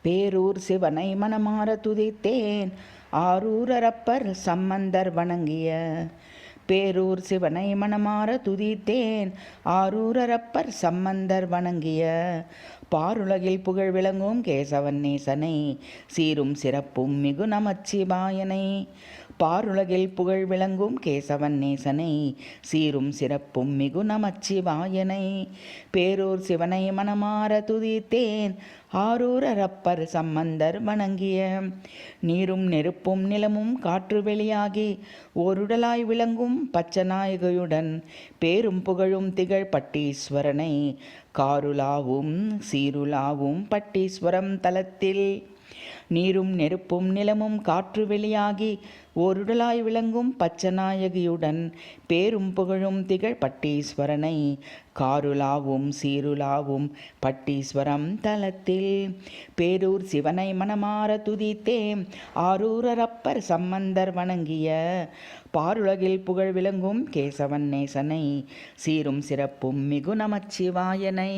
பேரூர் சிவனை மனமார துதித்தேன் ஆரூரப்பர் சம்பந்தர் வணங்கிய. பேரூர் சிவனை மனமார துதித்தேன் ஆரூரப்பர் சம்பந்தர் வணங்கிய. பாருலகில் புகழ் விளங்கும் கேசவன் நேசனை சீரும் சிறப்பும் மிகு நமச்சிவாயனை. பாருலகில் புகழ் விளங்கும் கேசவன் நேசனை சீரும் சிறப்பும் மிகு நமச்சிவாயனை. பேரூர் சிவனை மனமார துதித்தேன் ஆரூரப்பர் சம்பந்தர் வணங்கிய. நீரும் நெருப்பும் நிலமும் காற்று வெளியாகி ஓருடலாய் விளங்கும் பச்சநாயகையுடன் பேரும் புகழும் திகழ் பட்டீஸ்வரனை காருலாவும் சீருலாவும் பட்டீஸ்வரம் தலத்தில். நீரும் நெருப்பும் நிலமும் காற்று வெளியாகி ஓருடலாய் விளங்கும் பச்சநாயகியுடன் பேரும் புகழும் திகழ் பட்டீஸ்வரனை காருலாவும் சீருலாவும் பட்டீஸ்வரம் தலத்தில். பேரூர் சிவனை மனமார துதித்தேன் ஆரூரப்பர் சம்பந்தர் வணங்கிய. பாருலகில் புகழ் விளங்கும் கேசவன் நேசனை சீரும் சிறப்பும் மிகு நமச்சிவாயனை.